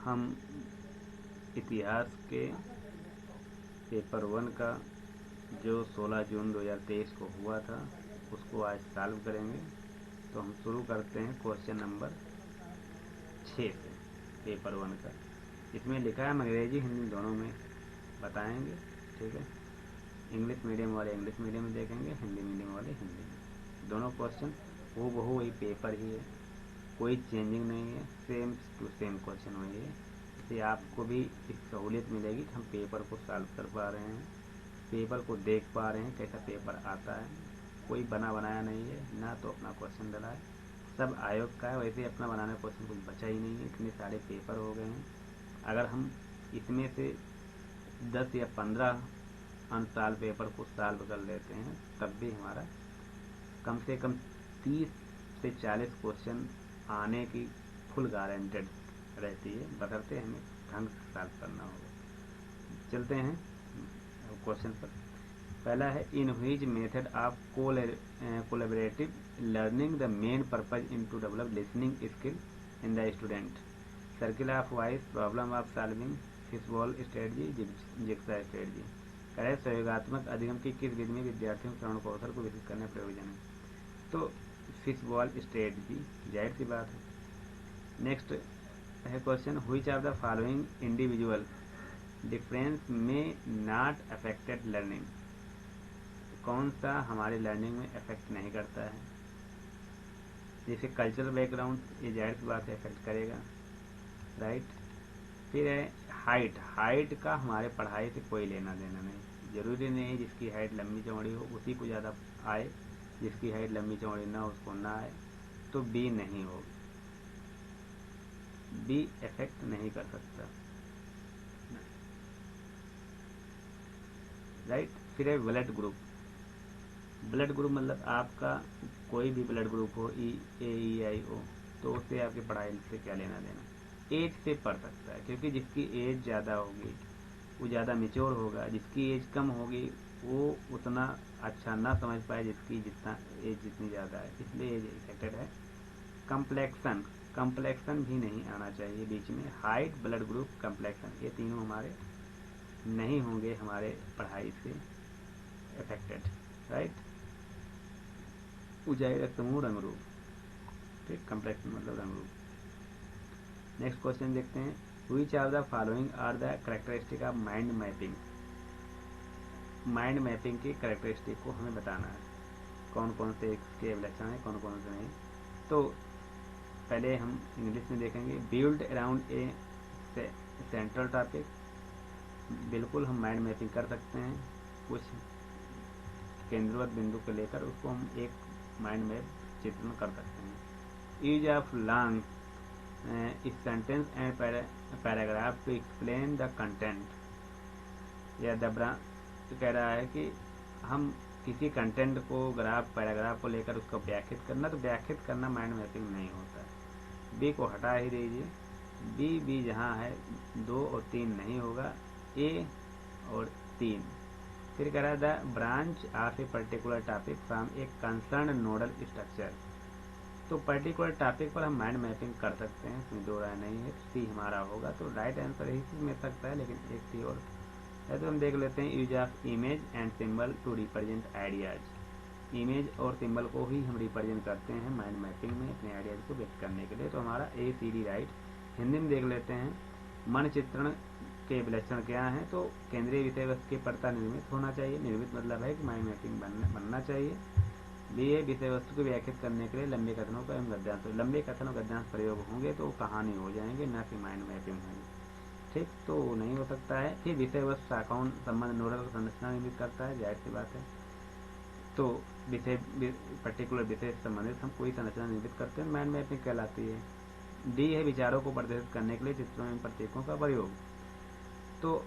हम इतिहास के पेपर 1 का जो 16 जून 2023 को हुआ था उसको आज सॉल्व करेंगे। तो हम शुरू करते हैं क्वेश्चन नंबर 6 से पेपर 1 का। इसमें लिखा है हम अंग्रेजी हिंदी दोनों में बताएंगे, ठीक है। इंग्लिश मीडियम वाले इंग्लिश मीडियम में देखेंगे, हिंदी मीडियम वाले हिंदी में। दोनों क्वेश्चन हूबहू वही पेपर ही है, कोई चेंजिंग नहीं है, सेम टू सेम क्वेश्चन वही है। इससे आपको भी एक सहूलियत मिलेगी कि हम पेपर को सॉल्व कर पा रहे हैं, पेपर को देख पा रहे हैं कैसा पेपर आता है। कोई बना बनाया नहीं है, ना तो अपना क्वेश्चन डला है, सब आयोग का है। वैसे अपना बनाने क्वेश्चन कुछ बचा ही नहीं है, इतने सारे पेपर हो गए हैं। अगर हम इसमें से 10 या 15 अनसॉल्व पेपर को सॉल्व कर लेते हैं तब भी हमारा कम से कम 30 से 40 क्वेश्चन आने की फुल गारंटेड रहती है, बशर्ते हमें ढंग से सॉल्व करना होगा। चलते हैं क्वेश्चन पर। पहला है, in which method of collaborative learning the main purpose in to develop listening skill in the student, circle of voice, problem of solving, fishbowl strategy, jigsaw strategy. कहे सहयोगात्मक अधिगम की किस विधि में विद्यार्थियों के श्रवण कौशल को विकसित करने प्रयोजन है। तो फिशबॉल स्ट्रेटजी, जाहिर सी बात है। नेक्स्ट है question, which of the following individual difference में नॉट अफेक्टेड लर्निंग, कौन सा हमारे लर्निंग में अफेक्ट नहीं करता है। जैसे कल्चरल बैकग्राउंड, ये जाहिर सी बात है अफेक्ट करेगा, राइट। फिर है हाइट, हाइट का हमारे पढ़ाई से कोई लेना देना नहीं। जरूरी नहीं है जिसकी हाइट लंबी चौड़ी हो उसी को ज़्यादा आए, जिसकी हाइट लंबी चौड़ी ना उसको ना आए। तो बी नहीं होगी, बी इफेक्ट नहीं कर सकता, राइट। फिर है ब्लड ग्रुप, ब्लड ग्रुप मतलब आपका कोई भी ब्लड ग्रुप हो, E, A, E, I, O, तो उससे आपकी पढ़ाई से क्या लेना देना। एज से पढ़ सकता है, क्योंकि जिसकी एज ज़्यादा होगी वो ज़्यादा मेच्योर होगा, जिसकी एज कम होगी वो उतना अच्छा ना समझ पाए जिसकी जितनी ज़्यादा है, इसलिए एज इफेक्टेड है। कंप्लेक्शन, कंप्लेक्शन भी नहीं आना चाहिए बीच में। हाइट, ब्लड ग्रुप, कंप्लेक्शन, ये तीनों हमारे नहीं होंगे हमारे पढ़ाई से अफेक्टेड, राइट। ऊंचाई समूह रंग रूप, ठीक, कंप्लेक्शन मतलब रंग रूप। नेक्स्ट क्वेश्चन देखते हैं, which of the following are the characteristic of mind mapping. Mind mapping की कैरेक्टरिस्टिक को हमें बताना है, कौन कौन से इसके लक्षण हैं, कौन कौन से नहीं। तो पहले हम इंग्लिश में देखेंगे, build around a central topic, बिल्कुल हम माइंड मैपिंग कर सकते हैं, कुछ केंद्रवत बिंदु को लेकर उसको हम एक माइंड मैप चित्रण कर सकते हैं। Use of long sentence and paragraph to explain the content, या कह रहा है कि हम किसी कंटेंट को ग्राफ पैराग्राफ को लेकर उसको व्याख्यात करना, तो व्याख्यात करना माइंड मैपिंग नहीं होता है। बी को हटा ही दीजिए, बी जहाँ है 2 और 3 नहीं होगा, ए और 3। फिर कह रहा है the branch of a particular topic from a concern nodal structure, तो पर्टिकुलर टॉपिक पर हम माइंड मैपिंग कर सकते हैं, इसमें दो राय नहीं है। सी हमारा होगा, तो राइट आंसर इसी में सकता है, लेकिन एक सी और है। तो हम देख लेते हैं, use of image and symbol to represent ideas, image और सिंबल को ही हम रिप्रेजेंट करते हैं माइंड मैपिंग में अपने आइडियाज को व्यक्त करने के लिए, तो हमारा A, C, D right. Hindi में देख लेते हैं, मन चित्रण के विलक्षण क्या है, तो केंद्रीय विषय वस्तु के प्रता निर्मित होना चाहिए, निर्मित मतलब है कि माइंड मैपिंग बनना चाहिए। बी है, विषय वस्तु को व्याख्यात करने के लिए लंबे कथनों का एवं गद्यांश, लंबे कथन और गद्यांश प्रयोग होंगे तो कहानी हो जाएंगे, ना कि माइंड मैपिंग होंगे, ठीक, तो नहीं हो सकता है। फिर विषय वस्तु शाखाओं संबंध नोडल संरचना निर्मित करता है, जाहिर सी बात है। तो विषय पर्टिकुलर विषय से संबंधित हम कोई संरचना निर्मित करते हैं, माइंड मैपिंग कहलाती है। डी है, विचारों को प्रदर्शित करने के लिए चित्रों एवं प्रतीकों का प्रयोग, तो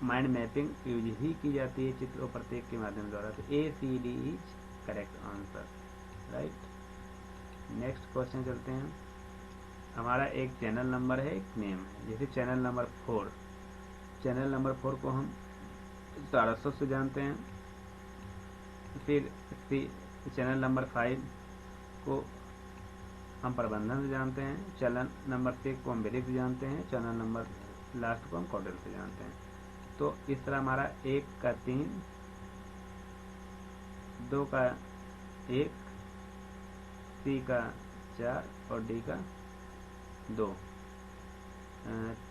माइंड मैपिंग यूज ही की जाती है चित्र और प्रतीक के माध्यम द्वारा, तो A, C, D is correct answer, right. Next question चलते हैं, हमारा एक चैनल नंबर है, एक नेम है। जैसे चैनल नंबर 4, चैनल नंबर 4 को हम सारस्वत से जानते हैं। फिर चैनल नंबर 5 को हम प्रबंधन से जानते हैं, चरण नंबर 6 को हम विधि से जानते हैं, चरण नंबर लास्ट को हम कौटिल्य से जानते हैं। तो इस तरह हमारा 1 का 3, 2 का 1, C का 4 और D का 2।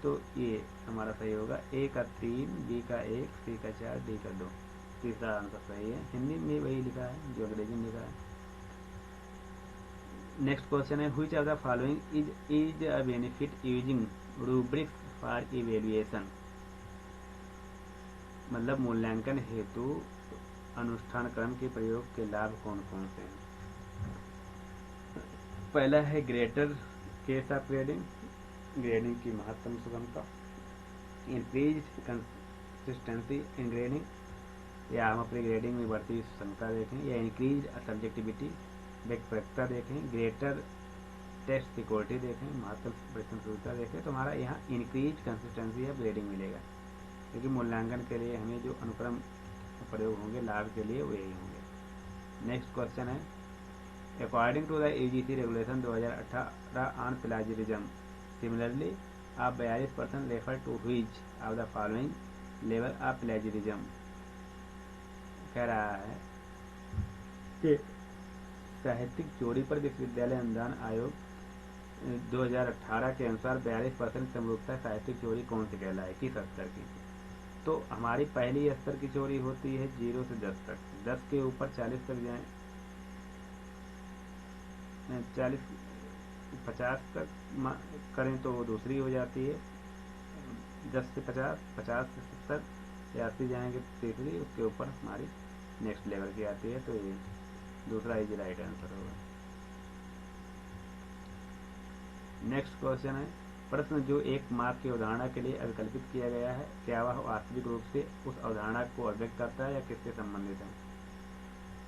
तो ये हमारा सही होगा, A का 3, B का 1, C का 4, D का 2। तीसरा आंसर सही है। हिंदी में वही लिखा है जो अंग्रेजी में लिखा है। नेक्स्ट क्वेश्चन है, which of the following is a benefit using rubrics for evaluation. मतलब मूल्यांकन हेतु अनुष्ठान क्रम के प्रयोग के लाभ कौन कौन से हैं। पहला है greater case of grading, grading की महत्तम सुगमता, इंक्रीज कंसिस्टेंसी इन ग्रेडिंग, या हम अपनी ग्रेडिंग में बढ़ती क्षमता देखें, या इंक्रीज सब्जेक्टिविटी व्यक्तिपरकता देखें, ग्रेटर टेस्ट सिक्योरिटी देखें, महत्तम परीक्षण सुविधा देखें, तो हमारा यहाँ इंक्रीज कंसिस्टेंसी ऑफ ग्रेडिंग मिलेगा, क्योंकि मूल्यांकन के लिए हमें जो अनुक्रम प्रयोग होंगे लाभ के लिए वो यही होंगे। नेक्स्ट क्वेश्चन है, according to the UGC regulation 2018 on plagiarism, similarly आप 42% refer to which of the following level of plagiarism. कह रहा है कि साहित्यिक चोरी पर विश्वविद्यालय अनुदान आयोग 2018 के अनुसार 42% समरूपता साहित्यिक चोरी कौन सी कहलाए, किस स्तर की। तो हमारी पहली स्तर की चोरी होती है 0 से 10 तक, 10 के ऊपर 40 तक जाए, 40 50 तक करें तो वो दूसरी हो जाती है, 10 से 50, 50 से 70 या 80 जाएंगे तीसरी, उसके ऊपर हमारी नेक्स्ट लेवल की आती है। तो ये दूसरा इज राइट आंसर होगा। नेक्स्ट क्वेश्चन है, प्रश्न जो एक माप की अवधारणा के लिए अभिकल्पित किया गया है, क्या वह वास्तविक रूप से उस अवधारणा को अभिव्यक्त करता है या किससे संबंधित है।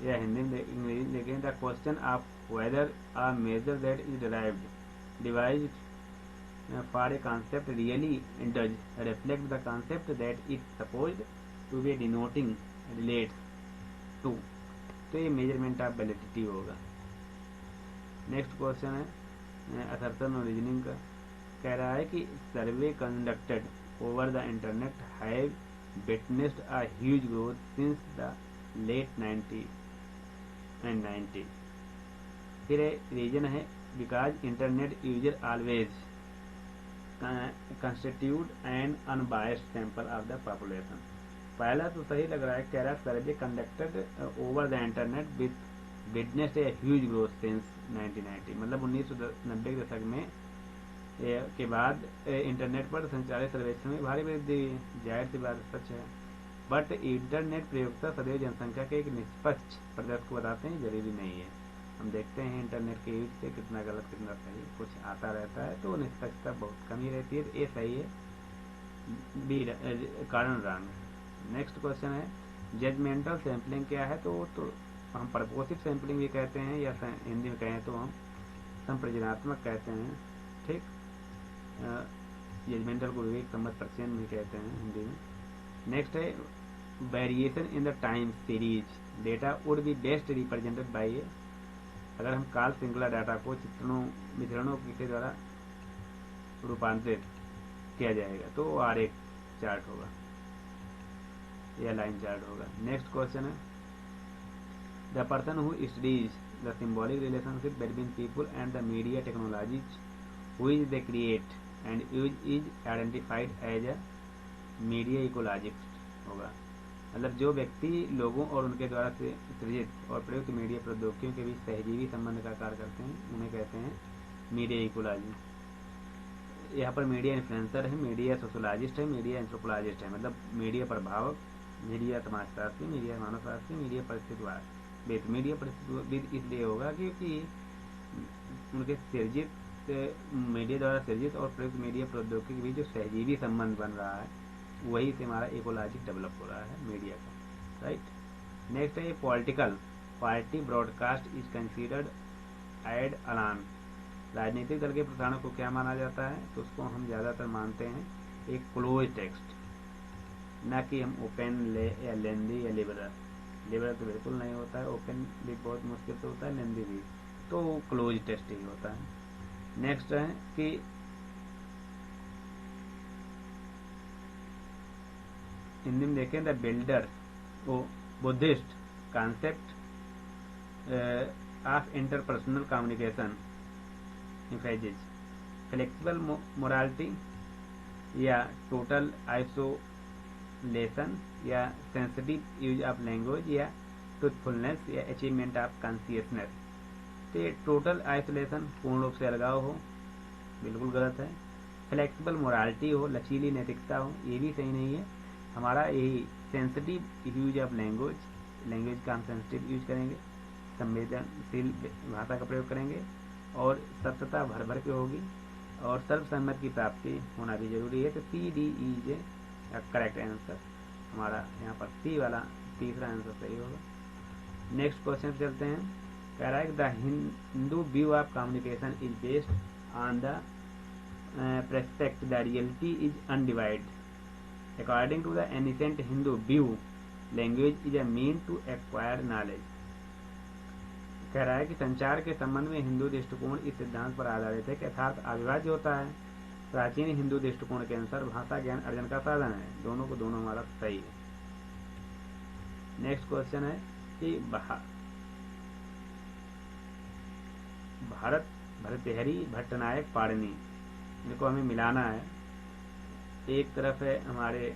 यह हिंदी में इंग्लिश देखें, the question of whether a measure that is devised for a concept really does reflect the concept that is supposed to be denoting relates to. तो ये मेजरमेंट ऑफ वैलिडिटी होगा। नेक्स्ट क्वेश्चन है assertion और reasoning का, कह रहा है कि survey conducted over the internet have witnessed a huge growth since the late 90। फिर रीजन है because internet user always constitute an unbiased sample of the population. पहला तो सही लग रहा है, कह रहा है सर्वे conducted over the internet with witnessed a huge growth since 1990। मतलब 1990 के दशक में के बाद इंटरनेट पर संचालित सर्वेक्षण में भारी वृद्धि, जाहिर सी बात सच है। बट इंटरनेट प्रयोक्ता सदैव जनसंख्या के एक निष्पक्ष प्रदर्शन को बताते हैं, जरूरी नहीं है। हम देखते हैं इंटरनेट के यूज से कितना गलत कितना सही कुछ आता रहता है, तो निष्पक्षता बहुत कम ही रहती है। तो ये सही है, बी कारण रॉन्ग। नेक्स्ट क्वेश्चन है, जजमेंटल सैम्पलिंग क्या है। तो हम प्रपोसिव सैम्पलिंग भी कहते हैं, या हिंदी में कहें तो हम संप्रजनात्मक कहते हैं, ठीक। जजमेंटल को विवेक सम्मत प्रचयन भी कहते हैं हिंदी में। नेक्स्ट है variation in the time series data would be best represented by a. अगर हम काल श्रृंखला डाटा को वितरणों के द्वारा रूपांतरित किया जाएगा तो वो आरेख चार्ट होगा या लाइन चार्ट होगा। नेक्स्ट क्वेश्चन है, the person who studies the symbolic relationship between people and the media technologies which they create and use is identified as a media ecologist होगा। मतलब जो व्यक्ति लोगों और उनके द्वारा सृजित और प्रयुक्त मीडिया प्रौद्योगिकियों के बीच सहजीवी संबंध का कार्य करते हैं, उन्हें कहते हैं मीडिया इकोलॉजी। यहाँ पर मीडिया इन्फ्लुएंसर है, मीडिया सोशोलॉजिस्ट है, मीडिया एंथ्रोपोलॉजिस्ट है। मतलब मीडिया प्रभावक, मीडिया समाजशास्त्री, मीडिया मानवशास्त्री, मीडिया परिस्थितिवाद। मीडिया परिस्थितिविद इसलिए होगा क्योंकि उनके सृजित मीडिया द्वारा सृजित और प्रयुक्त मीडिया प्रौद्योगिकी के बीच जो सहजीवी संबंध बन रहा है वही से हमारा इकोलॉजिक डेवलप हो रहा है मीडिया का, राइट। नेक्स्ट है political party broadcast is considered ad alan. राजनीतिक दल के प्रसारण को क्या माना जाता है, तो उसको हम ज़्यादातर मानते हैं एक क्लोज टेक्स्ट, ना कि हम ओपन या लेंदी या लिबरल। लिबरल तो बिल्कुल नहीं होता है, ओपन भी बहुत मुश्किल से होता है, लेंदी भी, तो क्लोज टेक्स्ट ही होता है। नेक्स्ट है कि हिंदी में देखें द बिल्डर वो Buddhist concept of interpersonal communication emphasis flexible morality या टोटल आइसोलेशन या सेंसिटिव यूज ऑफ लैंग्वेज या ट्रूथफुलनेस या अचीवमेंट ऑफ कॉन्शियसनेस। तो ये टोटल आइसोलेशन पूर्ण रूप से अलगाव हो, बिल्कुल गलत है। फ्लेक्सिबल मोरालिटी हो, लचीली नैतिकता हो, ये भी सही नहीं है। हमारा यही सेंसिटिव यूज ऑफ लैंग्वेज का हम सेंसिटिव यूज करेंगे, संवेदनशील भाषा का प्रयोग करेंगे और सत्यता भर भर के होगी और सर्वसम्मति की प्राप्ति होना भी जरूरी है। तो CDE करेक्ट आंसर हमारा यहाँ पर सी वाला तीसरा आंसर सही होगा। नेक्स्ट क्वेश्चन चलते हैं। कह रहा है the Hindu view of communication is based on the प्रेस्पेक्ट the reality is undivided. According to the ancient Hindu view, language is a mean to acquire knowledge। कह रहा है कि संचार के संबंध में हिंदू दृष्टिकोण इस सिद्धांत पर आधारित है कि अर्थात अविभाज्य होता है। प्राचीन हिंदू दृष्टिकोण के अनुसार भाषा ज्ञान अर्जन का साधन है। दोनों को दोनों हमारा सही है। नेक्स्ट क्वेश्चन है कि भारत भर्तृहरि भट्टनायक पाणिनि, इनको हमें मिलाना है। एक तरफ है हमारे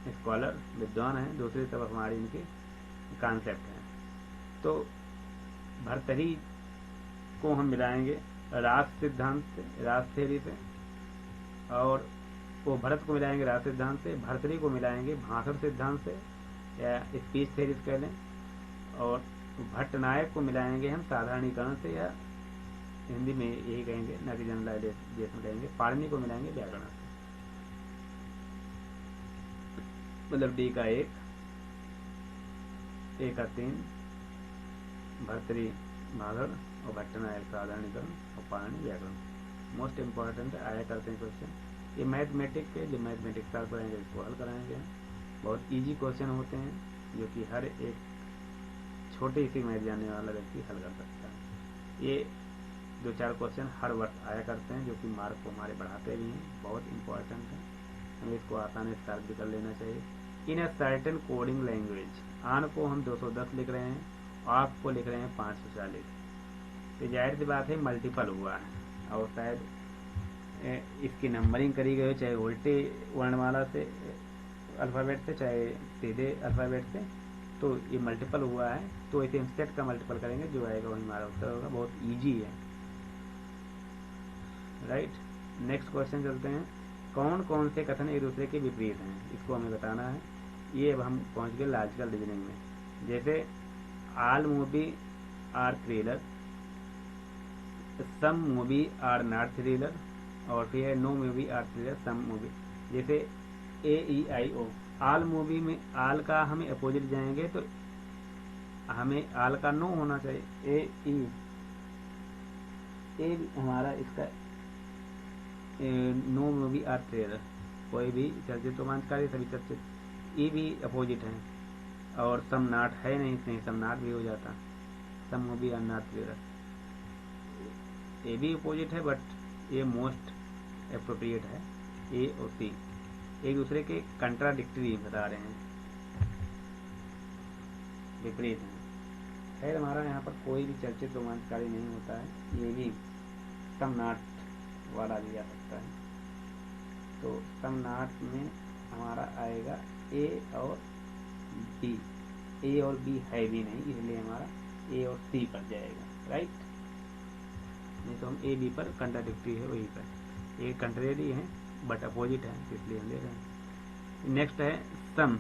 स्कॉलर विद्वान हैं, दूसरी तरफ हमारी इनके कॉन्सेप्ट हैं। तो भर्तृहरि को हम मिलाएंगे रास सिद्धांत से, रास थ्योरी से, और वो भरत को मिलाएंगे रास सिद्धांत से, भर्तृहरि को मिलाएंगे भाषण सिद्धांत से या स्पीच थ्योरी कह लें, और भट्टनायक को मिलाएंगे हम साधारणीकरण से या हिंदी में यही कहेंगे न कि जनरलाइजेशन कहेंगे। पाणिनि को मिलाएंगे व्याकरण से। मतलब डी का 1, ए का 3, भर्तृहरि भाषण और भट्टनायक साधारणीकरण और पाणिनि व्याकरण। मोस्ट इम्पोर्टेंट आया करते हैं क्वेश्चन। ये मैथमेटिक्स के जो मैथमेटिक्स सर पढ़ेंगे इसको हल कराएंगे। बहुत इजी क्वेश्चन होते हैं जो कि हर एक छोटे सी मैथ जानने वाला व्यक्ति हल कर सकता है। ये 2-4 क्वेश्चन हर वर्ष आया करते हैं जो कि मार्क को हमारे बढ़ाते भी हैं, बहुत इंपॉर्टेंट है। हमें इसको आसानी से सॉल्व भी कर लेना चाहिए। इन अ सर्टेन कोडिंग लैंग्वेज, आन को हम 210 लिख रहे हैं, ऑफ को लिख रहे हैं 540। तो जाहिर सी बात है मल्टीपल हुआ है और शायद इसकी नंबरिंग करी गई हो, चाहे उल्टे वर्णमाला से अल्फ़ाबेट से चाहे सीधे अल्फ़ाबेट से, तो ये मल्टीपल हुआ है। तो इसे इंस्टेड का मल्टीपल करेंगे, जो आएगा वही हमारा उत्तर होगा। बहुत ईजी है, राइट। नेक्स्ट क्वेश्चन चलते हैं। कौन कौन से कथन एक दूसरे के विपरीत हैं, इसको हमें बताना है। ये अब हम पहुंच गए लॉजिकल रीजनिंग में। जैसे all movie are thriller, some movie are not thriller, और फिर है no movie are thriller some movie. जैसे AEIO, ऑल मूवी में ऑल का हमें अपोजिट जाएंगे तो हमें ऑल का नो होना चाहिए। ए हमारा इसका नो मूवी आर थ्रिलर, कोई भी चर्चित रोमांचकारी सभी चर्चित। ये भी अपोजिट है और सम नाट है नहीं, इसमें सम नाट भी हो जाता। Some movie are not thriller, ये भी अपोजिट है बट ये मोस्ट एप्रोप्रिएट है। ए और सी एक दूसरे के कंट्राडिक्टरी बता रहे हैं, विपरीत हैं। खैर हमारा यहाँ पर कोई भी चर्चित रोमांचकारी नहीं होता है, ये भी सम नाट वाला लिया सकता है। तो सम नाट में हमारा आएगा ए और बी। ए और बी है भी नहीं, इसलिए हमारा ए और सी पर जाएगा, राइट। नहीं तो हम ए बी पर कंट्राडिक्टरी है वही पर, ये कंट्रेरी है बट अपोजिट है, इसलिए हम ले रहे हैं। नेक्स्ट है सम,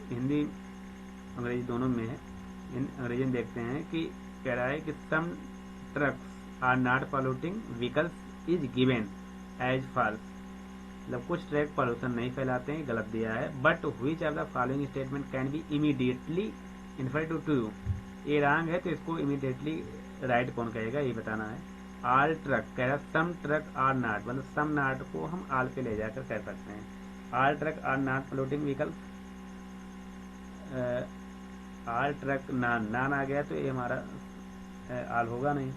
हिंदी अंग्रेजी दोनों में है। अंग्रेजी में देखते हैं कि कह रहा है कि some trucks are not polluting vehicles is given as false. मतलब कुछ ट्रक पॉल्यूशन नहीं फैलाते हैं, गलत दिया है। But which of the following statement can be immediately inferred to true. ये रॉन्ग है तो इसको इमीडिएटली राइट कौन कहेगा ये बताना है। ऑल ट्रक कह रहा है सम ट्रक आर नॉट, मतलब सम नॉट को हम ऑल पे ले जाकर कह सकते हैं। All truck are not polluting vehicles, all truck non आ गया तो ये हमारा ऑल होगा नहीं,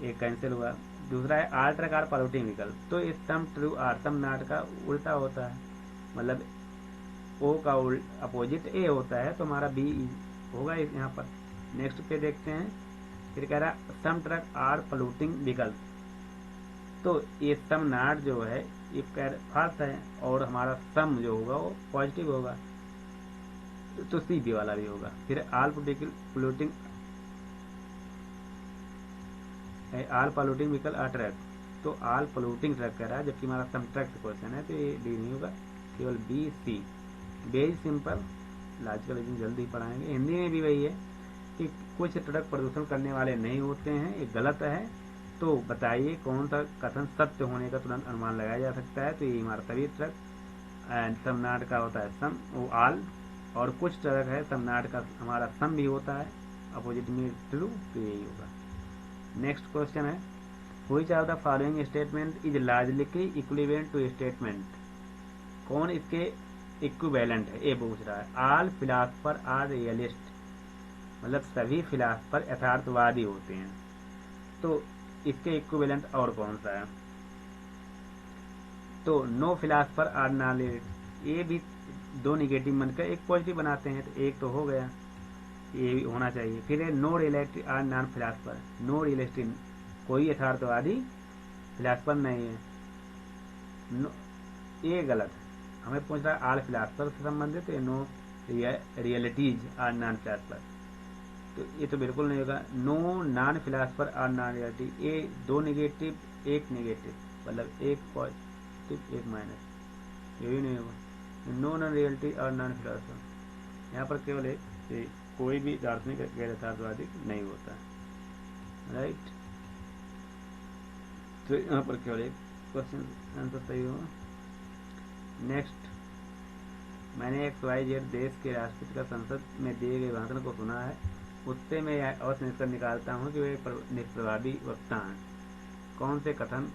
ये कैंसिल हुआ। दूसरा है are truck are polluting vehicle, तो इस सम ट्रू आर सम नाट का उल्टा होता है, मतलब ओ का अपोजिट ए होता है, तो हमारा बी होगा यहाँ पर। नेक्स्ट पे देखते हैं, फिर कह रहा है सम ट्रक आर पॉल्यूटिंग व्हीकल, तो ये सम नाट जो है ये फॉल्स है, और हमारा सम जो होगा वो पॉजिटिव होगा, तो सी बी वाला भी होगा। फिर आल पॉल्यूटिंग व्हीकल आर ट्रक, तो आल पॉल्यूटिंग ट्रक कह रहा है, जबकि हमारा सम ट्रक क्वेश्चन है, तो ये डी नहीं होगा, केवल B C. Very simple, logical reasoning जल्दी पढ़ाएंगे। हिंदी में भी वही है कि कुछ ट्रक प्रदूषण करने वाले नहीं होते हैं, ये गलत है, तो बताइए कौन सा कथन सत्य होने का तुरंत अनुमान लगाया जा सकता है। तो ये हमारा सभी ट्रक समनाट का होता है सम वो आल, और कुछ ट्रक है समनाट का हमारा सम भी होता है, अपोजिट में ट्रू, तो यही होगा। नेक्स्ट क्वेश्चन है, which of the following statement is logically equivalent to statement, कौन इसके इक्विवेलेंट है, ये पूछ रहा है। ऑल फिलासफर आर रियलिस्ट, मतलब सभी फिलासफर यथार्थवादी होते हैं, तो इसके इक्विवेलेंट और कौन सा है। तो नो फिलासफर आर नॉन, ये भी दो निगेटिव मन का एक पॉजिटिव बनाते हैं, तो एक तो हो गया, ये भी होना चाहिए। फिर है no realistic are non philosopher, no realistic कोई यथार्थवादी फिलासफर नहीं है, ये गलत है। हमें पूछ रहा है आल फिलासफर से संबंधित, no realities are non philosopher, तो ये तो बिल्कुल नहीं होगा। No non philosopher are non reality, ये दो नेगेटिव एक नेगेटिव, मतलब एक पॉजिटिव एक माइनस, ये भी नहीं होगा। नो नॉन रियलिटी और नॉन फिलोसफर, यहाँ पर केवल एक कोई भी दार्शनिक गैर यथार्थवादी नहीं होता, राइट। तो यहाँ पर केवल एक क्वेश्चन आंसर सही होगा। नेक्स्ट, मैंने XYZ देश के राष्ट्रपति का संसद में दिए गए भाषण को सुना है, उससे मैं अवश्य निष्कर्ष निकालता हूँ कि वे निष्प्रभावी वक्ता हैं। कौन से कथन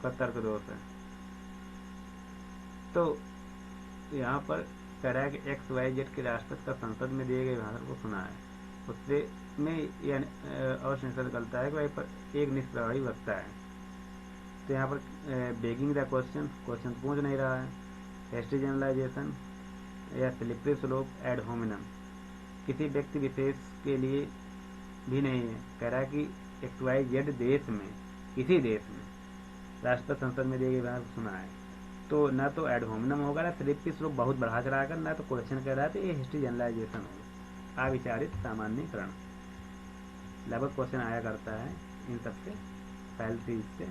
का तर्क दोष है। तो यहाँ पर कह रहा है कि XYZ के राष्ट्रपति का संसद में दिए गए भाषण को सुना है, उससे में यह अवश्य निष्कर्ष निकलता है कि वह एक निष्प्रभावी वक्ता है। तो यहाँ पर बेगिंग द क्वेश्चन पूछ नहीं रहा है। हेस्टी जनरलाइजेशन या स्लिपरी स्लोप एड होमिनम, किसी व्यक्ति विशेष के लिए भी नहीं है। कह रहा है कि XYZ देश में, किसी देश में राष्ट्रपति संसद में दिए गए भाषण को सुना है, तो न तो एड होमिनम होगा, ना स्लिपरी स्लोप बहुत बढ़ा चढ़ा कर, ना तो क्वेश्चन कह रहा है, तो ये हिस्ट्री जनरलाइजेशन होगा, अविचारित सामान्यकरण। लगभग क्वेश्चन आया करता है इन सबसे पहले चीज से,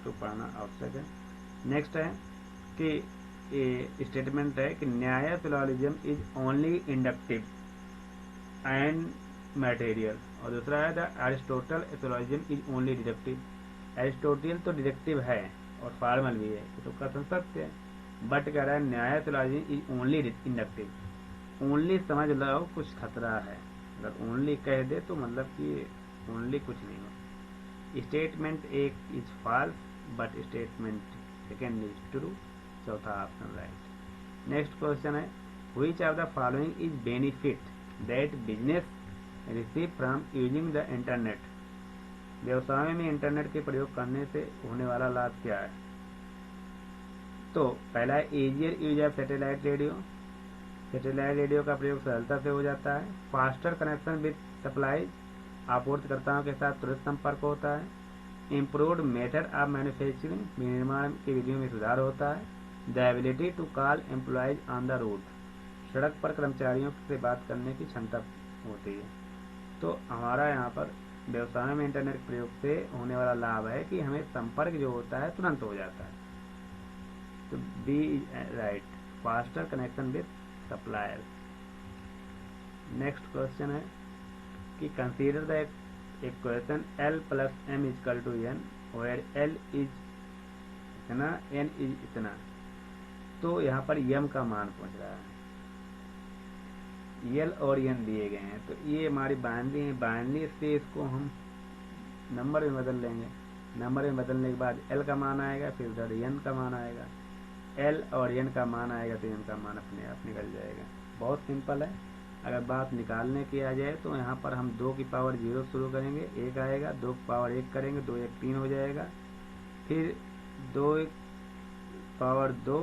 तो पढ़ना आवश्यक है। नेक्स्ट है कि स्टेटमेंट है कि Nyaya syllogism is only inductive and material, और दूसरा है the Aristotle syllogism is only deductive. Aristotle तो डिडक्टिव है और फॉर्मल भी है, तो कथन सत्य है, बट कह रहा है न्याय syllogism is only inductive. Only समझ लो कुछ खतरा है, अगर ओनली कह दे तो मतलब कि ओनली कुछ नहीं हो। स्टेटमेंट एक is false but statement second is true, चौथा ऑप्शन राइट। नेक्स्ट क्वेश्चन है, which of the following is benefit that business receive from using the internet, व्यवसाय में इंटरनेट के प्रयोग करने से होने वाला लाभ क्या है। तो पहला है easier use of satellite radio, satellite radio का प्रयोग सरलता से हो जाता है। फास्टर कनेक्शन विद सप्लाई, आपूर्तिकर्ताओं के साथ तुरंत संपर्क होता है। इम्प्रूव्ड मेथड ऑफ मैन्युफैक्चरिंग, विनिर्माण की विधियों में सुधार होता है। The ability to call employees on the road, सड़क पर कर्मचारियों से बात करने की क्षमता होती है। तो हमारा यहाँ पर व्यवसाय में इंटरनेट प्रयोग से होने वाला लाभ है कि हमें संपर्क जो होता है तुरंत हो जाता है, तो B right, faster connection with supplier. Next question है कि consider the equation L plus M is equal to N where L is इतना N इज इतना। तो यहाँ पर M का मान पूछ रहा है, L और N दिए गए हैं, तो ये हमारी बाइनरी है, बाइनरी से इसको हम नंबर में बदल लेंगे। नंबर में बदलने के बाद L का मान आएगा, फिर उधर N का मान आएगा, L और N का मान आएगा तो N का मान अपने आप निकल जाएगा। बहुत सिंपल है, अगर बात निकालने की आ जाए तो यहाँ पर हम 2 की पावर 0 शुरू करेंगे, 1 आएगा, 2 की पावर 1 करेंगे, 2 1 3 हो जाएगा, फिर 2 पावर 2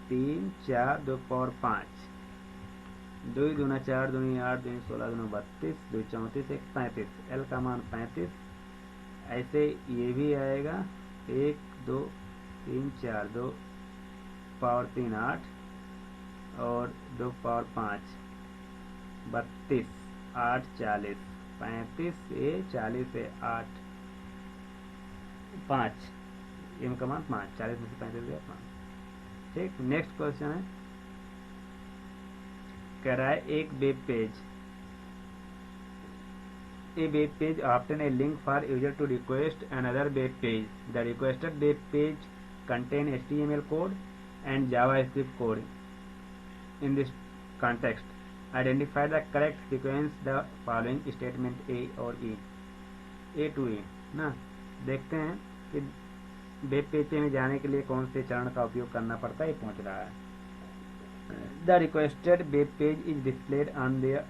3 4, 2 पावर 5, 2 दूना 4, 2 8, 2 16, 2 32, 2 34, 1 35, एल का मान 35। ऐसे ये भी आएगा 1 2 3 4, 2 पावर 3 8 और 2 पावर 5 32, 8 40, 35 से 40 से 8 5, इनका मान 5, 40 में से 35 गया 5। ठीक, नेक्स्ट क्वेश्चन है, कह रहा है एक web page, a web page obtain a link for user to request another web page. The requested web page contain HTML code and JavaScript code. In this context, identify the correct sequence the following statement A और A to E ना। देखते हैं कि web page में जाने के लिए कौन से चरण का उपयोग करना पड़ता है, ये पूछ रहा है। The requested web page is displayed on the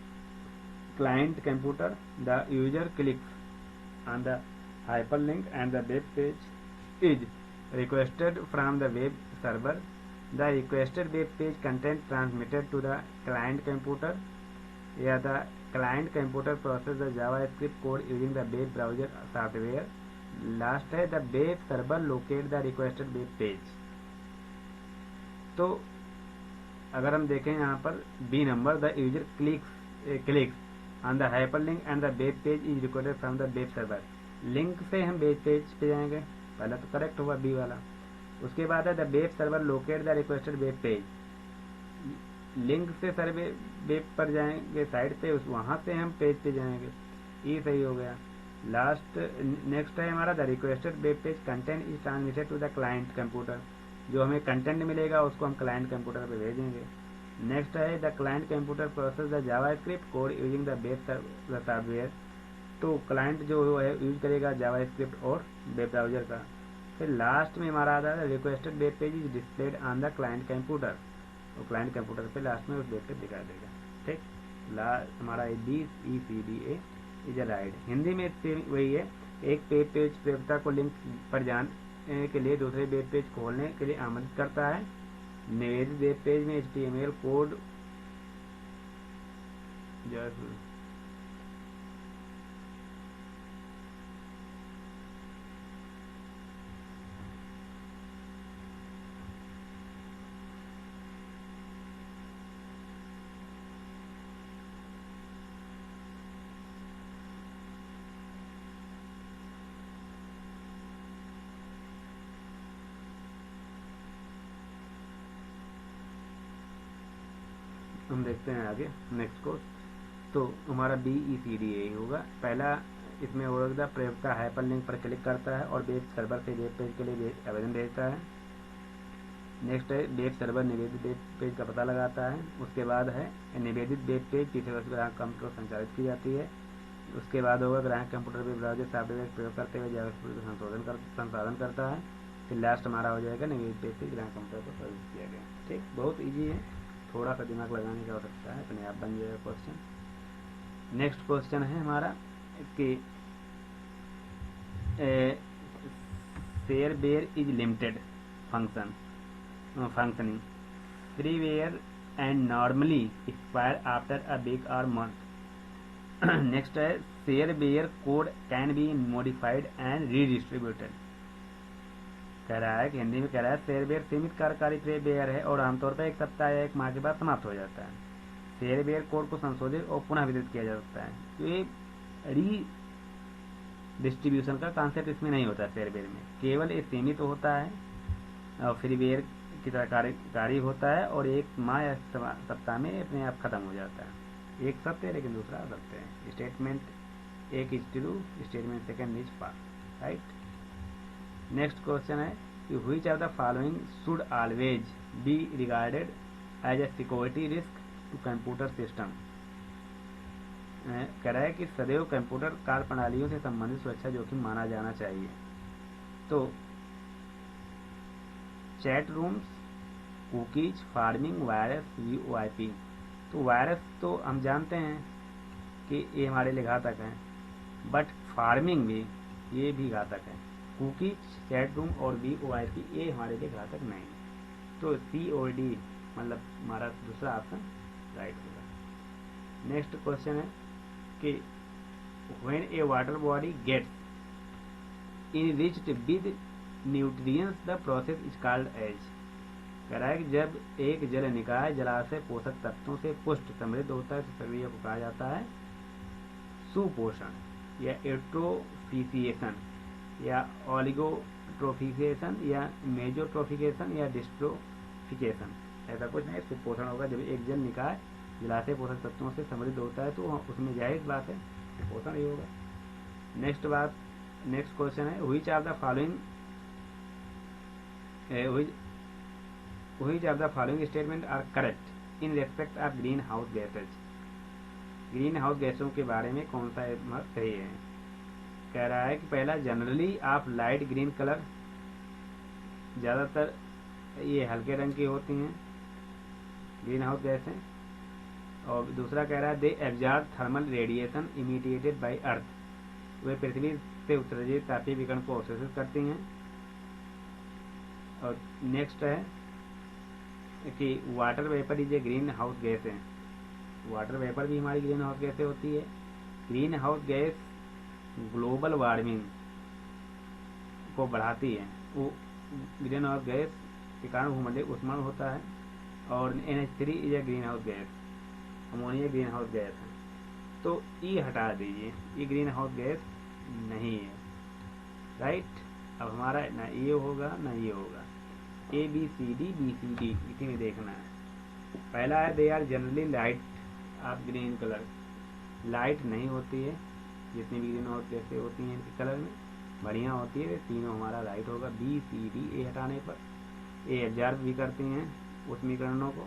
client computer. The user clicks on the hyperlink and the web page is requested from the web server. The requested web page content transmitted to the client computer. Yeah, the client computer process the JavaScript code using the web browser software. Last है the web server locate the requested web page. तो अगर हम देखें यहाँ पर B number, the user clicks on the hyperlink and the web page is recorded from the web server. Link से हम web page पे जाएंगे, पहला तो करेक्ट हुआ बी वाला। उसके बाद है the web server locate the requested web page, link से सर्वे वेब पर जाएंगे साइट पे, उस वहां से हम पेज पे जाएंगे, ये सही हो गया। लास्ट नेक्स्ट है हमारा the requested web page content is transmitted to the client computer, जो हमें कंटेंट मिलेगा उसको हम क्लाइंट कंप्यूटर पे भेजेंगे। नेक्स्ट है the client computer process the JavaScript code using the web software, तो क्लाइंट जो है यूज करेगा जावास्क्रिप्ट और वेब ब्राउजर का। फिर लास्ट में हमारा आता है requested web page is displayed on the client computer, तो क्लाइंट कंप्यूटर पे लास्ट में उस वेब पे दिखा देगा। ठीक, लास्ट हमारा BCDA is a right. Hindi में वही है, एक वेब पेज प्रयोगता को लिंक पर जाने के लिए दूसरे वेब पेज खोलने के लिए आमंत्रित करता है। निवेदित वेब पेज में HTML कोड हम देखते हैं आगे नेक्स्ट कोर्स। तो हमारा BECDA होगा। पहला इसमें होगा प्रयोगता हाइपरलिंक पर क्लिक करता है और वेब सर्वर से वेब पेज के लिए आवेदन भेजता है। नेक्स्ट है वेब सर्वर निवेदित वेब पेज का पता लगाता है। उसके बाद है निवेदित वेब पेज किसी ग्राहक कंप्यूटर संचालित की जाती है। उसके बाद होगा ग्राहक कंप्यूटर वेब ब्राउजर सॉफ्टवेयर प्रयोग करते हुए जावास्क्रिप्ट संसाधन करता है। फिर लास्ट हमारा हो जाएगा निवेदित वेब पेज ग्राहक कंप्यूटर पर सर्विस किया गया। ठीक, बहुत ईजी है, थोड़ा सा दिमाग लगाने की आवश्यकता है, अपने आप बन जाएगा क्वेश्चन। नेक्स्ट क्वेश्चन है हमारा कि shareware is limited functioning freeware and normally expire after a week or month। Next है shareware code can be modified and redistributed. कह रहा है कि हिंदी में कह रहा है शेयरवेयर सीमित कार्यकारी फ्रीवेयर है और आमतौर पर एक सप्ताह या एक माह के बाद समाप्त हो जाता है। शेयरवेयर कोड को संशोधित और पुनः वितरित किया जा सकता है, तो ये री डिस्ट्रीब्यूशन का कॉन्सेप्ट इसमें नहीं होता। शेयरवेयर में केवल ये सीमित होता है और फ्रीवेयर की तरह कार्यकारी होता है और एक माह या सप्ताह में अपने आप खत्म हो जाता है। एक सत्य है लेकिन दूसरा असत्य है। स्टेटमेंट एक is true, statement second is false. Right. Next question है कि which of the following should always be regarded as a security risk to computer system. कह रहा है कि सदैव कंप्यूटर कार्य प्रणालियों से संबंधित सुरक्षा जोखिम माना जाना चाहिए। तो chat rooms, cookies, farming, virus, VoIP। तो वायरस तो हम जानते हैं कि ये हमारे लिए घातक है, बट फार्मिंग भी, ये भी घातक है। कुकीज, चैट रूम और VoIP ये हमारे लिए घातक नहीं है। तो COD मतलब हमारा दूसरा ऑप्शन राइट होगा। नेक्स्ट क्वेश्चन है कि when a water body gets enriched with nutrients the process is called as. कह रहा है कि जब एक जल निकाय जलाशय पोषक तत्वों से पुष्ट समृद्ध होता है तो प्रक्रिया को कहा जाता है सुपोषण या एट्रोफिसिएशन या ओलिगोट्रोफिकेशन या मेजोट्रोफिकेशन या डिस्ट्रोफिकेशन। ऐसा कुछ नहीं, सुपोषण होगा। जब एक जल निकाय जलाशय पोषक तत्वों से समृद्ध होता है तो उसमें जाहिर बात है सुपोषण ही होगा। नेक्स्ट क्वेश्चन है which of the following statement are correct in respect of green house gases. Green house गैसों के बारे में कौन सा मत सही है। कह रहा है कि पहला, generally of light green colour, ज़्यादातर ये हल्के रंग की होती हैं ग्रीन हाउस गैसें। और दूसरा कह रहा है they absorb thermal radiation imitated by Earth, वे पृथ्वी से उत्सर्जित तापीय विकिरण को अवशोषित करती हैं। और नेक्स्ट है कि water vapour is a green house gas है, वाटर वेपर भी हमारी ग्रीन हाउस गैसें होती है। Green house gas global warming को बढ़ाती है, वो ग्रीन हाउस गैस के कारण भूमंडलीय ऊष्मण होता है। और NH3 is a green house gas, ammonia green house gas है। तो ये हटा दीजिए, ये ग्रीन हाउस गैस नहीं है, राइट। अब हमारा ना ये होगा ना ये होगा, ABCD BCD इसी में देखना है। पहला है they are generally light of green colour, light नहीं होती है, जितनी भी ग्रीन हाउस गैसें होती हैं इनके कलर में बढ़िया होती है, तीनों हमारा राइट होगा। BCD ए हटाने पर ये एब्जॉर्ब भी करती हैं ऊष्मीकरणों को,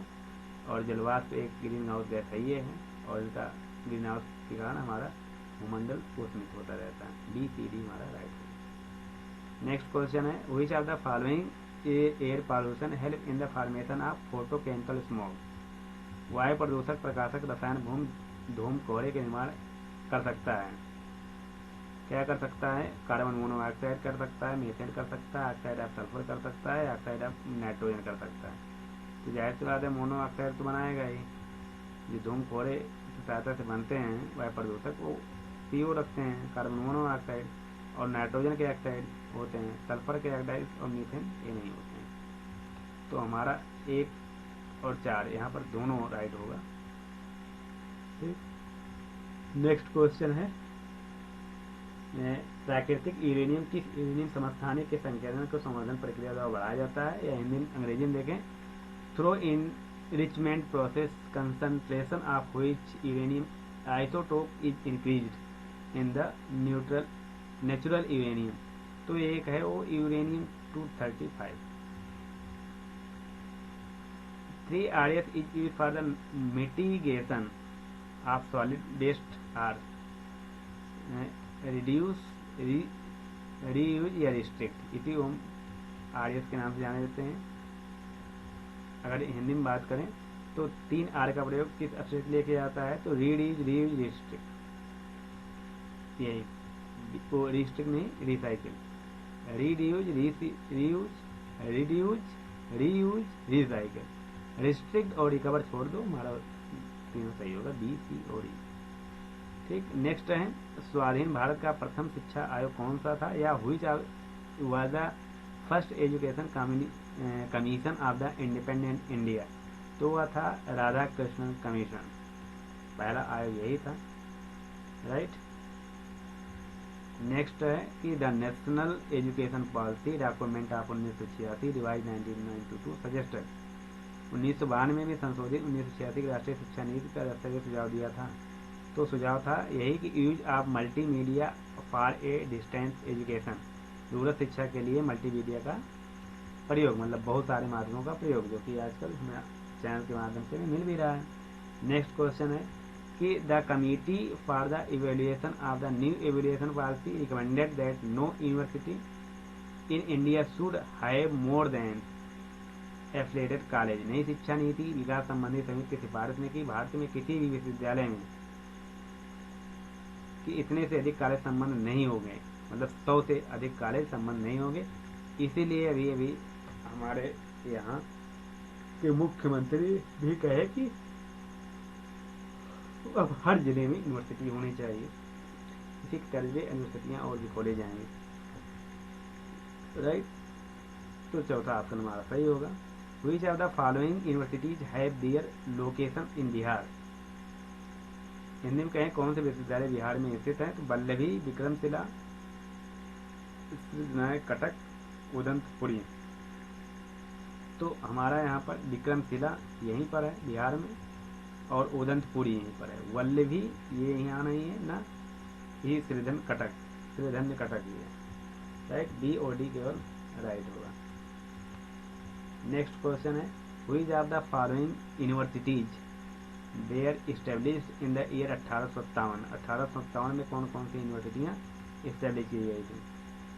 और जलवाष्प एक ग्रीन हाउस गैस है ये है, और इनका ग्रीन हाउस के कारण हमारा भूमंडल ऊष्मित होता रहता है। BCD हमारा राइट है। नेक्स्ट क्वेश्चन है which of the following air pollution help in the formation of photochemical smog. वायु प्रदूषक प्रकाशक रसायन धूम कोहरे के निर्माण कर सकता है। क्या कर सकता है, कार्बन मोनोऑक्साइड कर सकता है, मीथेन कर सकता है, ऑक्साइड ऑफ सल्फर कर सकता है, ऑक्साइड ऑफ नाइट्रोजन कर सकता है। तो जाहिर सी बात है मोनोऑक्साइड तो बनाएगा ही, जो धूम कोहरे की सहायता से बनते हैं वायु प्रदूषक वो CO रखते हैं, कार्बन मोनोऑक्साइड, और नाइट्रोजन के ऑक्साइड होते हैं, सल्फर के ऑक्साइड और मीथेन ये नहीं होते हैं। तो हमारा 1 और 4 यहाँ पर दोनों राइट होगा। नेक्स्ट क्वेश्चन है प्राकृतिक यूरेनियम किस यूरेनियम समस्थानिक के संकेतन को संवर्धन प्रक्रिया द्वारा बढ़ाया जाता है, या हिंदी अंग्रेजी में देखें through enrichment process concentration of which uranium isotope is increased in the natural uranium. तो एक है वो uranium 235। 3RS is used for the mitigation of solid waste or reduce, reuse या रिस्ट्रिक्ट, इसी को हम RS के नाम से जाने देते हैं। अगर हिंदी में बात करें तो 3R का प्रयोग किस अक्षर के लिए किया जाता है, तो रीड्यूज, रीयूज, रिस्ट्रिक्ट, यही वो रिस्ट्रिक्ट नहीं recycle, reduce, reuse, reduce, reuse, recycle, restrict और रिकवर छोड़ दो, हमारा तीनों सही होगा, BCOD। ठीक। नेक्स्ट है स्वाधीन भारत का प्रथम शिक्षा आयोग कौन सा था, या which was the first education commission of the independent India. तो वह था राधा कृष्णन कमीशन, पहला आयोग यही था, राइट। नेक्स्ट है कि the national education policy document of 1986 revise 1992 suggested, 1992 में संशोधित 1986 की राष्ट्रीय शिक्षा नीति का दस्तावेज सुझाव दिया था। तो सुझाव था यही कि use of multimedia for a distance education, दूरस्थ शिक्षा के लिए मल्टीमीडिया का प्रयोग, मतलब बहुत सारे माध्यमों का प्रयोग, जो कि आजकल हमें चैनल के माध्यम से मिल भी रहा है। नेक्स्ट क्वेश्चन है कि the committee for the evaluation of the new education policy recommended that no university in India should have more than affiliated college. नई शिक्षा नीति विकास संबंधी समिति की सिफारिश ने की भारत में किसी भी विश्वविद्यालय में कि इतने से अधिक कॉलेज संबंध नहीं होंगे, मतलब 100 से अधिक कॉलेज संबंध नहीं होंगे। इसीलिए अभी हमारे यहाँ के मुख्यमंत्री भी कहे कि अब हर जिले में यूनिवर्सिटी होनी चाहिए। इसी तरह से यूनिवर्सिटियाँ और भी खोले जाएंगे, राइट। तो चौथा ऑप्शन हमारा सही होगा। Which of the following universities have their location in Bihar. Hindi में कहें कौन से विश्वविद्यालय बिहार में स्थित है, तो वल्लभी, विक्रमशिला, कटक, उदंतपुरी। तो हमारा यहाँ पर विक्रमशिला यहीं पर है बिहार में, और उदंतपुरी यहीं पर है। वल्लभी ये यहाँ नहीं है ना, ये श्रीधन कटक, श्रीधन्य कटक ये है, राइट। बी और डी केवल राइट होगा। नेक्स्ट क्वेश्चन है which of the following universities their established in the year 1857। 1857 में कौन कौन सी यूनिवर्सिटियाँ इस्टेब्लिश की गई थी,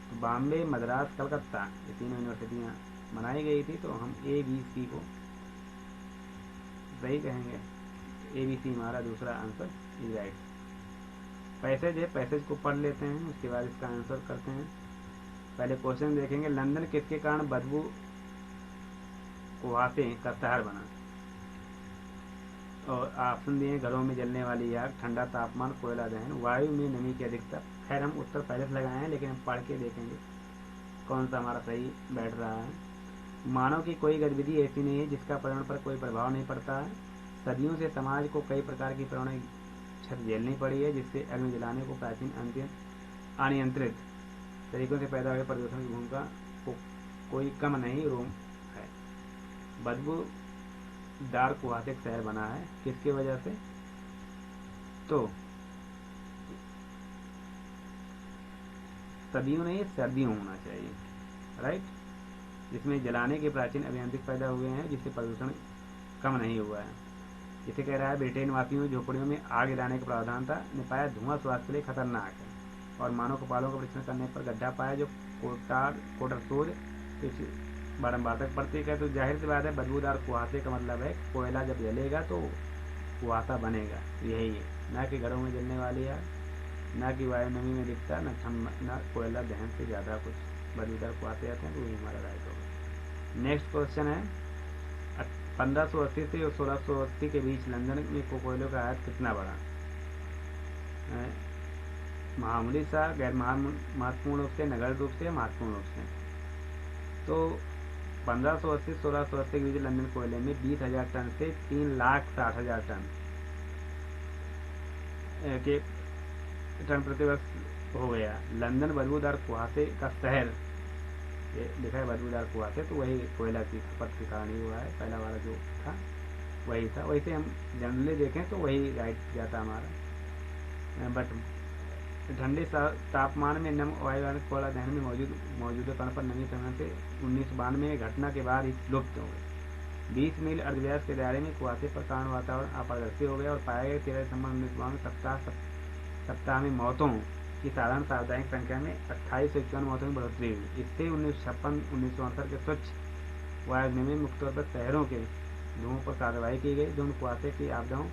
तो बॉम्बे, मद्रास, कलकत्ता, ये तीनों यूनिवर्सिटियाँ बनाई गई थी। तो हम ए बी सी को सही कहेंगे, ए बी सी हमारा दूसरा आंसर इज राइट। पैसेज है, पैसेज को पढ़ लेते हैं, उसके बाद इसका आंसर करते हैं। पहले क्वेश्चन देखेंगे, लंदन किसके कारण बदबू कुहासे का शहर बना। और ऑप्शन दिए घरों में जलने वाली आग, ठंडा तापमान, कोयला दहन, वायु में नमी की अधिकता। खैर हम उत्तर पहले से लगाए हैं, लेकिन हम पढ़ के देखेंगे कौन सा हमारा सही बैठ रहा है। मानव की कोई गतिविधि ऐसी नहीं है जिसका पर्यावरण पर कोई प्रभाव नहीं पड़ता है। सदियों से समाज को कई प्रकार की पर्यावरण क्षति झेलनी पड़ी है, जिससे अग्नि जलाने को प्राचीन अनियंत्रित तरीकों से पैदा हुए प्रदूषण की भूमिका को कोई कम नहीं रोम है। बदबूदार कुहासे का शहर बना है किसकी वजह से, तो सदियों नहीं सर्दियों होना चाहिए, राइट। जिसमें जलाने के प्राचीन अभियांत्रिक पैदा हुए हैं, जिससे प्रदूषण कम नहीं हुआ है। इसे कह रहा है ब्रिटेन वासियों में झोपड़ियों में आग जलाने का प्रावधान था, ने पाया धुआं स्वास्थ्य के लिए खतरनाक है। और मानव कपालों का परीक्षण करने पर गड्ढा पाया जो कोटरसोज बारम्बार तक प्रतीक है। तो जाहिर सी बात है बदबूदार कुहासे का मतलब है कोयला जब जलेगा तो कुहासा बनेगा, यही है, ना कि घरों में जलने वाली आग, ना कि वायु नमी में दिखता, न कोयला दहन से ज़्यादा कुछ बदबूदार कुहासे आते हैं। तो वही हमारा राइट होगा। नेक्स्ट क्वेश्चन है 1580 से 1680 के बीच लंदन में कोयलों का आयात कितना बढ़ा। मामूली सा, गैर महत्वपूर्ण रूप से, नगण्य रूप से, महत्वपूर्ण रूप से। तो 1580 1680 के बीच लंदन कोयले में 20,000 टन से 3,60,000 टन के टन प्रति वर्ष हो गया। लंदन बदबूदार कुहासे का शहर लिखा है, बदबूदार कुहासे, तो वही कोयला की खपत के कारण ही हुआ है। पहला वाला जो था वही था। वैसे हम जनरली देखें तो वही राइट जाता हमारा। बट ठंडे तापमान में नम वायु कोयला दहन में मौजूदा कण पर नमी समय से 1992 में घटना के बाद ही लुप्त हो गए। 20 मील अर्धव्यास के दायरे में कुहासे पर कारण वातावरण अपारदर्शी हो गया और पाया गया 13 दिसंबर 1992 में सप्ताह में मौतों की साधारण साप्ताहिक संख्या में 2851 मौतों में बढ़ोतरी हुई। इससे 1956-1968 के स्वच्छ वायु में मुख्य तौर पर शहरों के धुओं पर कार्रवाई की गई, जो कुहासे की आपदाओं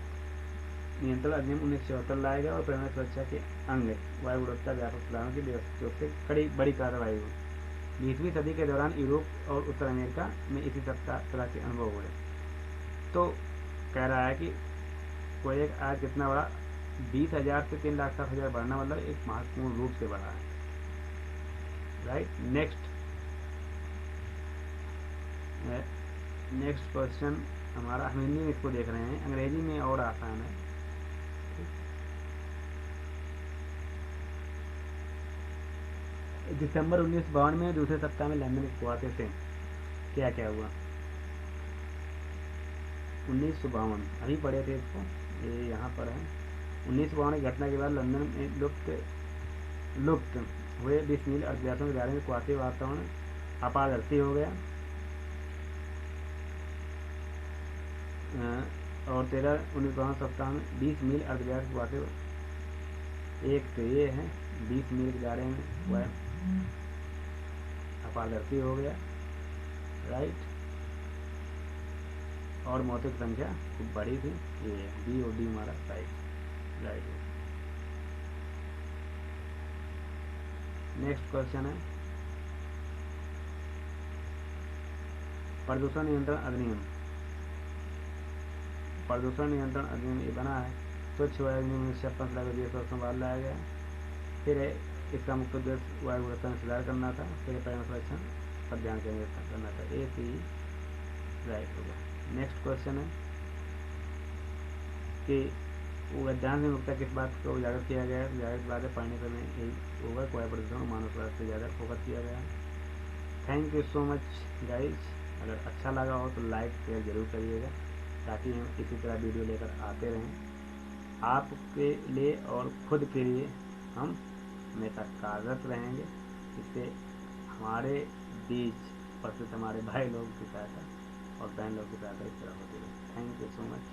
नियंत्रण अधिनियम 1974 लाया गया और पर्यावरण सुरक्षा के अंग वायु गुणवत्ता व्यापक सुधारों की व्यवस्था से बड़ी कार्रवाई हुई। 20वीं सदी के दौरान यूरोप और उत्तर अमेरिका में इसी तरह के अनुभव हुए। तो कह रहा है कि कोयले का आज कितना बड़ा, 20,000 से 3,60,000 बढ़ना मतलब एक महत्वपूर्ण रूप से बढ़ा है, राइट। नेक्स्ट क्वेश्चन हमारा, हम हिंदी में इसको देख रहे हैं, अंग्रेजी में और आसान है। दिसंबर 1952 में दूसरे सप्ताह में लंदन के कुहासे से क्या क्या हुआ। 1952 अभी पढ़े थे इसको, ये यहाँ पर है। 1952 की घटना के बाद लंदन में लुप्त हुए 20 मील अर्धव्यासों के दायरे में कुहासे वातावरण अपारदर्शी हो गया। और 1952 सप्ताह में 20 मील अर्धव्यास कुहासे, एक तो ये है 20 मील के दायरे में वह अपारदर्शी हो गया, राइट। और मौतों की संख्या खूब बढ़ी थी। ये बी और डी हमारा राइट है। नेक्स्ट क्वेश्चन है प्रदूषण नियंत्रण अधिनियम। प्रदूषण नियंत्रण अधिनियम ये बना है स्वच्छ वायु अधिनियम 1956 में बाद लाया गया। फिर है इसका मुख्य उद्देश्य वायु गुणवत्ता में सुधार करना था। फिर पर्यावरण संरक्षण पर ध्यान केंद्रित करना था। ए सी राइट होगा। नेक्स्ट क्वेश्चन है कि उद्यान में मुख्यतः किस बात को उजागर किया गया है। जाहिर बात है पढ़ने पर यही होगा कि वायु प्रदूषण और मानव स्वास्थ्य पर ज़्यादा फोकस किया गया है। Thank you so much guys. अगर अच्छा लगा हो तो लाइक शेयर जरूर करिएगा ताकि हम इसी तरह वीडियो लेकर आते रहें आपके लिए और खुद के लिए। हम हमेशा कार्यरत रहेंगे। इससे हमारे बीच प्रस्तुत हमारे भाई लोग की सहायता और बहन लोग की सहायता इस तरह होती है। Thank you so much.